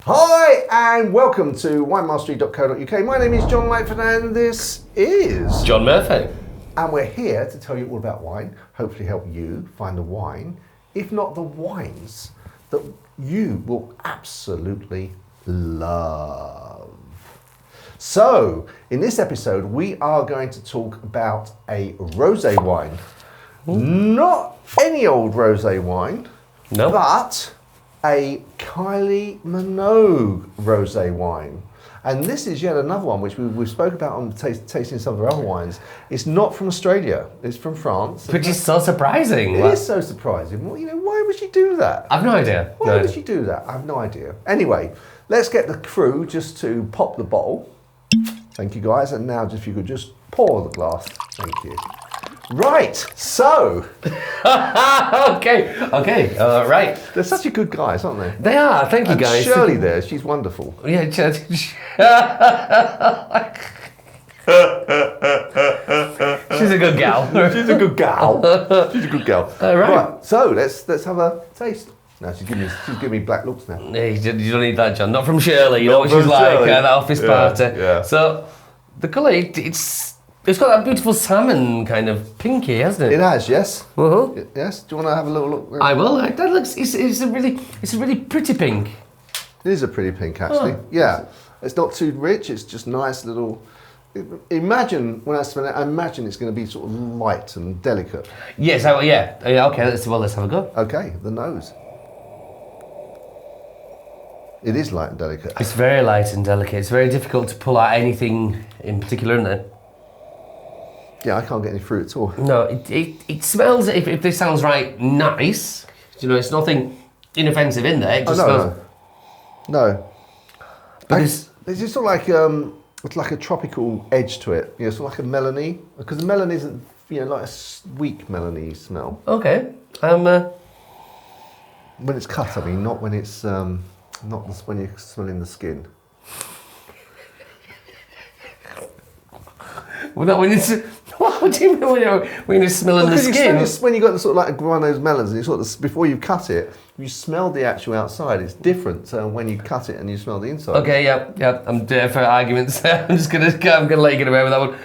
Hi and welcome to winemastery.co.uk. My name is John Lightford and this is John Murphy. And we're here to tell you all about wine, hopefully help you find the wine, if not the wines, that you will absolutely love. So, in this episode, we are going to talk about a rosé wine. Not any old rosé wine, No. but a Kylie Minogue Rosé wine. And this is yet another one which we spoke about on tasting some of our other wines. It's not from Australia, it's from France. Which is so surprising. It is so surprising. Well, why would she do that? I've no idea. Why would she do that? I have no idea. Anyway, let's get the crew just to pop the bottle. Thank you guys. And now if you could just pour the glass. Thank you. Right, so. okay, right. They're such a good guys, aren't they? They are, thank you And guys. Shirley there, she's wonderful. Yeah, she's a good gal. She's a good gal. She's a good gal. Right. So let's have a taste. Now she's giving me black looks now. Hey, you don't need that, John. Not from Shirley. You know Not what she's from like Shirley. at that office party. Yeah. So the colour, it's got that beautiful salmon kind of pinky, hasn't It it? has, yes. Uh-huh. Yes. Do you want to have a little look? I will. That looks. It's a really pretty pink. It is a pretty pink, actually. Oh. Yeah. It's not too rich. It's just nice little. Imagine when I smell it. I imagine it's going to be sort of light and delicate. Yes. Yeah. Okay. Let's have a go. Okay. The nose. It is light and delicate. It's very light and delicate. It's very difficult to pull out anything in particular, isn't it? Yeah, I can't get any fruit at all. No, it smells, if this sounds right, nice. You know, it's nothing inoffensive in there. It just smells. No. But It's just sort of like it's like a tropical edge to it. You know, sort of like a melony, because the melon isn't like a weak melony smell. Okay. When it's cut, I mean, not when it's when you're smelling the skin. Well, no, what do you mean when you're smelling the skin? When you got the sort of like one of those melons, and you sort of before you cut it, you smell the actual outside. It's different when you cut it and you smell the inside. Okay, yeah. I'm there for arguments. I'm gonna let you get away with that one.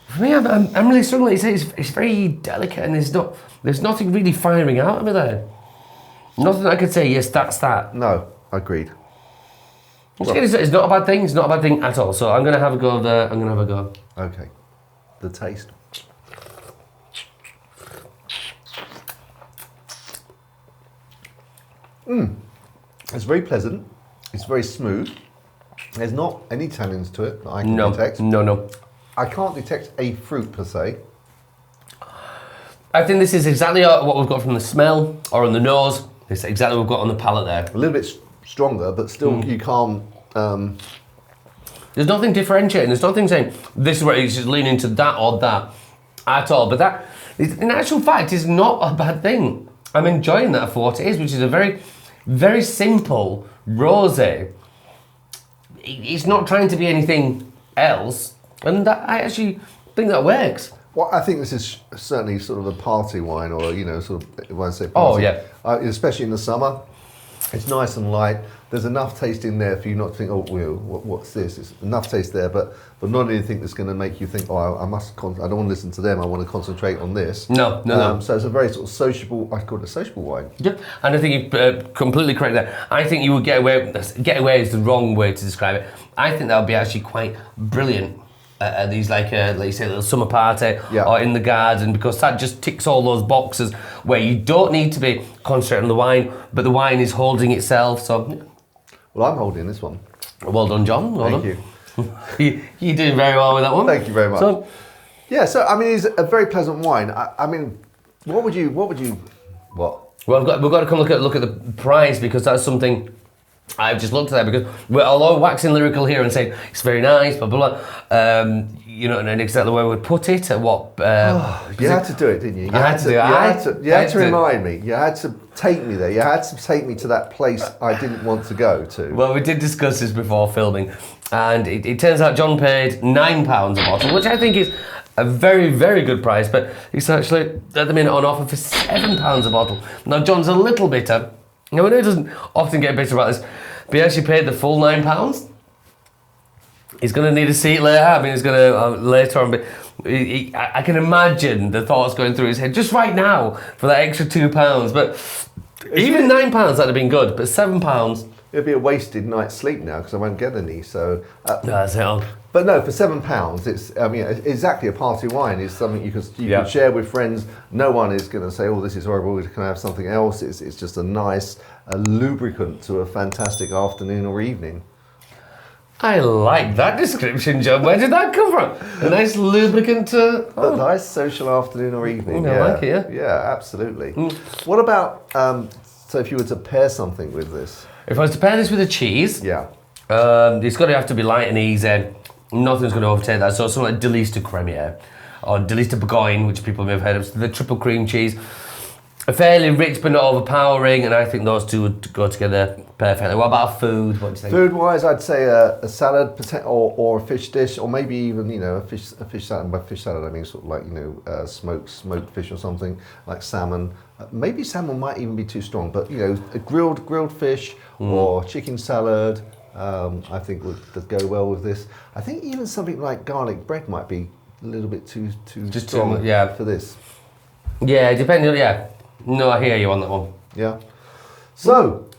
For me, I'm really struggling. It's very delicate, and there's nothing really firing out of me there. Nothing I could say. Yes, that's that. No, agreed. It's not a bad thing. It's not a bad thing at all. So I'm gonna have a go there. I'm gonna have a go. Okay. The taste. It's very pleasant. It's very smooth. There's not any tannins to it that I can detect. No. I can't detect a fruit per se. I think this is exactly what we've got from the smell or on the nose. It's exactly what we've got on the palate there. A little bit stronger, but still you can't. There's nothing differentiating. There's nothing saying this is where it's just leaning to that or that at all. But that, in actual fact, is not a bad thing. I'm enjoying that for what it is, which is a very, very simple rosé. It's not trying to be anything else, and I actually think that works. Well, I think this is certainly sort of a party wine, or sort of when I say Oh, party. yeah. Especially in the summer, it's nice and light. There's enough taste in there for you not to think, what's this? It's enough taste there, but not anything that's going to make you think, I must. I don't want to listen to them. I want to concentrate on this. No. So it's a very sort of sociable. I call it a sociable wine. Yep, and I think you're completely correct there. I think you would get away. Get away is the wrong way to describe it. I think that would be actually quite brilliant at these, like you say, little summer party or in the garden, because that just ticks all those boxes where you don't need to be concentrating on the wine, but the wine is holding itself. So, Well, I'm holding this one. well done, John. Well Thank done. you. You're doing very well with that one. Thank you very much. So, So I mean, it's a very pleasant wine. I mean, what would you? well, we've got to come look at the price, because that's something I've just looked at there, because although waxing lyrical here and saying it's very nice, blah blah blah, and exactly where we put it, at what? You had to do it, didn't you? You had to do it. You had to remind me. You had to take me there. You had to take me to that place I didn't want to go to. Well, we did discuss this before filming, and it turns out John paid £9 a bottle, which I think is a very, very good price, but it's actually at the minute on offer for £7 a bottle. Now, John's a little bitter Now, I know he doesn't often get bitter about this, but he actually paid the full £9. He's going to need a seat later. I mean, he's going to later on. But I can imagine the thoughts going through his head just right now for that extra £2. But even £9 that'd have been good. But £7. It'd be a wasted night's sleep now because I won't get any. So That's it on. But no, for £7, it's exactly a party wine. It's something you can share with friends. No one is going to say, "Oh, this is horrible. Can I have something else?" It's just a nice lubricant to a fantastic afternoon or evening. I like that description, John. Where did that come from? A nice lubricant to... A nice social afternoon or evening. I like it, yeah. Yeah, absolutely. What about, so if you were to pair something with this? If I was to pair this with a cheese, Yeah. it's got to have to be light and easy. Nothing's going to overtake that. So something like Delice de Cremiers or Delice de Bourgogne, which people may have heard of. The triple cream cheese. Fairly rich but not overpowering, and I think those two would go together perfectly. What about food? What do you think? Food-wise, I'd say a salad or a fish dish, or maybe even a fish salad. By fish salad, I mean sort of like smoked fish or something like salmon. Maybe salmon might even be too strong, but a grilled fish or chicken salad. I think would go well with this. I think even something like garlic bread might be a little bit too strong for this. Yeah, depending on No, I hear you on that one. Yeah. So,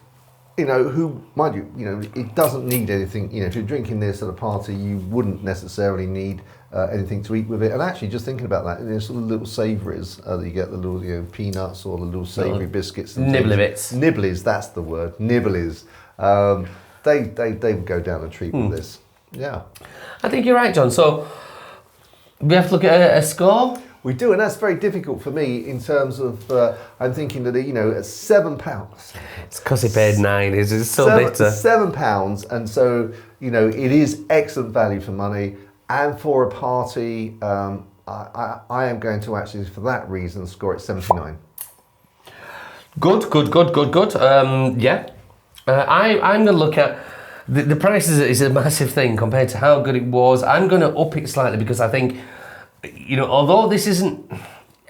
who, mind you, it doesn't need anything. If you're drinking this at a party, you wouldn't necessarily need anything to eat with it. And actually, just thinking about that, sort of little savouries that you get, the little peanuts or the little savoury biscuits. Nibbly bits. Nibblies, that's the word. Nibblies. They would go down a treat with this. Yeah. I think you're right, John. So, we have to look at a score. We do, and that's very difficult for me in terms of, I'm thinking that, at £7. It's because he paid £9, it's so bitter. £7, and so, it is excellent value for money, and for a party, I am going to actually, for that reason, score it 79. Good. Yeah. I'm going to look at, the price is a massive thing compared to how good it was. I'm going to up it slightly because I think, although this isn't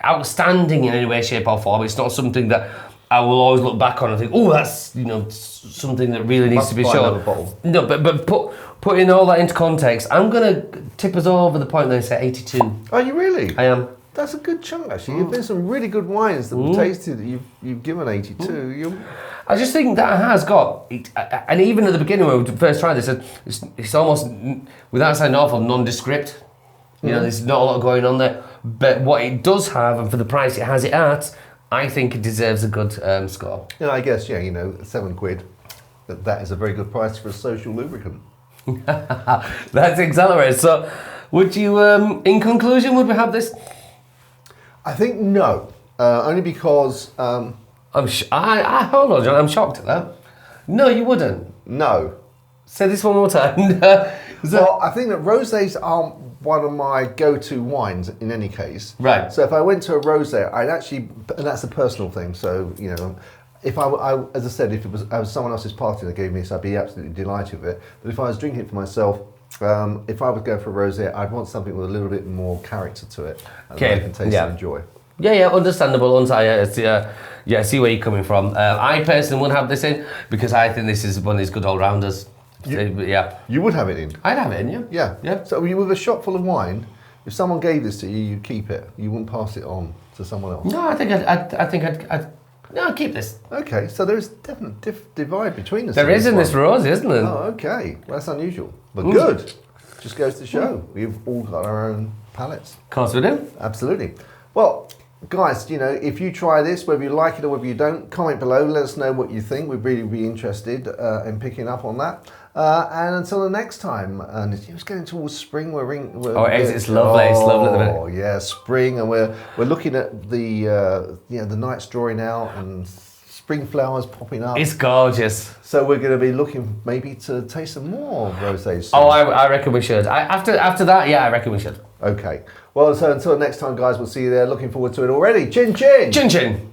outstanding in any way, shape or form, it's not something that I will always look back on and think, oh, that's, something that really needs to be shown. No, but putting all that into context, I'm going to tip us over the point that I say 82. Are you really? I am. That's a good chunk, actually. You've been some really good wines that we've tasted that you've given 82. I just think that has got, and even at the beginning when we first tried this, it's almost, without saying awful, nondescript. There's not a lot going on there. But what it does have, and for the price it has it at, I think it deserves a good score. I guess, £7. That is a very good price for a social lubricant. That's exactly right. So, would you, in conclusion, would we have this? I think no. Only because... hold on, John, I'm shocked at that. No, you wouldn't. No. Say this one more time. Well, I think that rosés aren't one of my go-to wines in any case. Right. So if I went to a rosé, I'd actually, and that's a personal thing. So if I as I said, if it was someone else's party that gave me this, I'd be absolutely delighted with it. But if I was drinking it for myself, if I would go for a rosé, I'd want something with a little bit more character to it, and that I can taste and enjoy. Yeah, understandable. I see where you're coming from. I personally wouldn't have this in because I think this is one of these good all-rounders. You would have it in? I'd have it in, yeah. Yeah. So with a shop full of wine, if someone gave this to you, you'd keep it. You wouldn't pass it on to someone else. No, I think I'd keep this. Okay, so there's definitely divide between us. There is in this rose, isn't there? Oh, okay. Well, that's unusual, but good. Just goes to show we've all got our own palates. Of course we do. Absolutely. Well, guys, if you try this, whether you like it or whether you don't, comment below. Let us know what you think. We'd really be interested in picking up on that. And until the next time, and it's getting towards spring. It's lovely. It's lovely at the minute. Oh yeah, spring, and we're looking at the nights drawing out and spring flowers popping up. It's gorgeous. So we're going to be looking maybe to taste some more rosés soon. Oh, I reckon we should. After that, I reckon we should. Okay. Well, so until next time, guys, we'll see you there. Looking forward to it already. Chin chin. Chin chin.